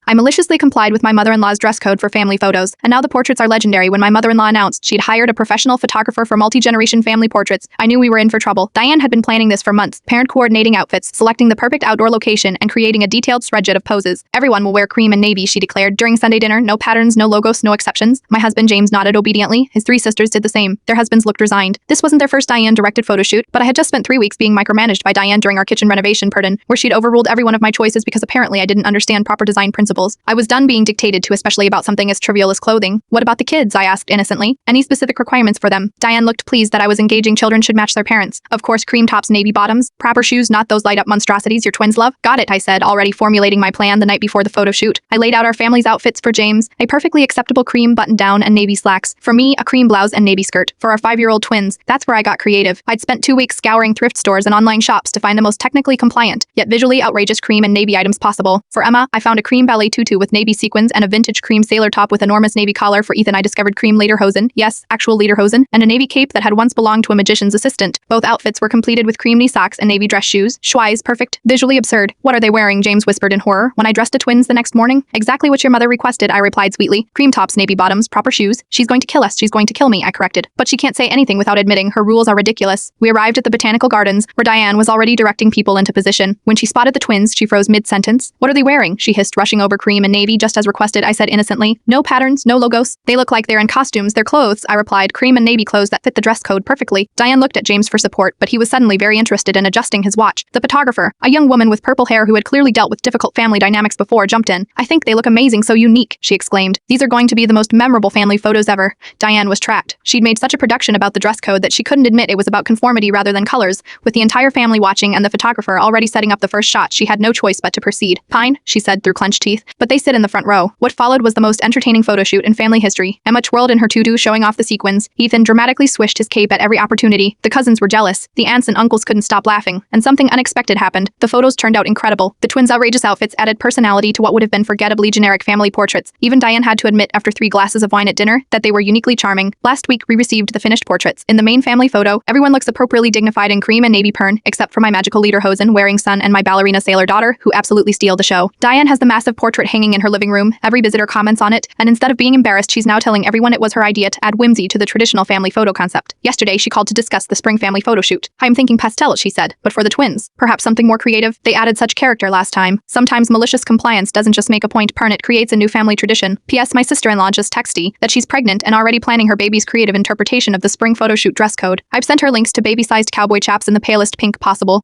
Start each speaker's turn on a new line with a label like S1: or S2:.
S1: I maliciously complied with my mother-in-law's dress code for family photos, and now the portraits are legendary. When my mother-in-law announced she'd hired a professional photographer for multi-generation family portraits, I knew we were in for trouble. Diane had been planning this for months, parent-coordinating outfits, selecting the perfect outdoor location, and creating a detailed spreadsheet of poses. Everyone will wear cream and navy, she declared. During Sunday dinner, no patterns, no logos, no exceptions. My husband James nodded obediently. His 3 sisters did the same. Their husbands looked resigned. This wasn't their first Diane-directed photo shoot, but I had just spent 3 weeks being micromanaged by Diane during our kitchen renovation pardon, where she'd overruled every one of my choices because apparently I didn't understand proper design principles. I was done being dictated to, especially about something as trivial as clothing. What about the kids? I asked innocently. Any specific requirements for them? Diane looked pleased that I was engaging. Children should match their parents. Of course, cream tops, navy bottoms, proper shoes, not those light-up monstrosities your twins love. Got it, I said, already formulating my plan the night before the photo shoot. I laid out our family's outfits. For James, a perfectly acceptable cream button-down and navy slacks. For me, a cream blouse and navy skirt. For our 5-year-old twins, that's where I got creative. I'd spent 2 weeks scouring thrift stores and online shops to find the most technically compliant, yet visually outrageous cream and navy items possible. For Emma, I found a cream ballet tutu with navy sequins and a vintage cream sailor top with enormous navy collar. For Ethan, I discovered cream lederhosen, yes, actual lederhosen, and a navy cape that had once belonged to a magician's assistant. Both outfits were completed with cream knee socks and navy dress shoes. Schweiss, perfect, visually absurd. What are they wearing? James whispered in horror. When I dressed the twins the next morning, exactly what your mother requested, I replied sweetly. Cream tops, navy bottoms, proper shoes. She's going to kill us. She's going to kill me, I corrected. But she can't say anything without admitting her rules are ridiculous. We arrived at the botanical gardens, where Diane was already directing people into position. When she spotted the twins, she froze mid-sentence. What are they wearing? She hissed, rushing over cream and navy just as requested. I said innocently. No patterns, no logos. They look like they're in costumes. They're clothes, I replied. Cream and navy clothes that fit the dress code perfectly. Diane looked at James for support, but he was suddenly very interested in adjusting his watch. The photographer, a young woman with purple hair who had clearly dealt with difficult family dynamics before, jumped in. I think they look amazing, so unique, she exclaimed. These are going to be the most memorable family photos ever. Diane was trapped. She'd made such a production about the dress code that she couldn't admit it was about conformity rather than colors. With the entire family watching and the photographer already setting up the first shot, she had no choice but to proceed. Fine, she said through clenched teeth, but they sit in the front row. What followed was the most entertaining photo shoot in family history. Emma twirled in her tutu, showing off the sequins. Ethan dramatically swished his cape at every opportunity. The cousins were jealous. The aunts and uncles couldn't stop laughing. And something unexpected happened. The photos turned out incredible. The twins' outrageous outfits added personality to what would have been forgettably generic family portraits. Even Diane had to admit after 3 glasses of wine at dinner that they were uniquely charming. Last week we received the finished portraits. In the main family photo, everyone looks appropriately dignified in cream and navy pern, except for my magical lederhosen wearing son and my ballerina sailor daughter, who absolutely steal the show. Diane has the massive portrait hanging in her living room. Every visitor comments on it, and instead of being embarrassed, she's now telling everyone it was her idea to add whimsy to the traditional family photo concept. Yesterday she called to discuss the spring family photo shoot. I'm thinking pastel, she said, but for the twins, perhaps something more creative. They added such character last time. Sometimes malicious compliance doesn't just make a point pern, it creates a new family tradition. P.S. My sister-in-law just texted that she's pregnant and already planning her baby's creative interpretation of the spring photo shoot dress code. I've sent her links to baby-sized cowboy chaps in the palest pink possible.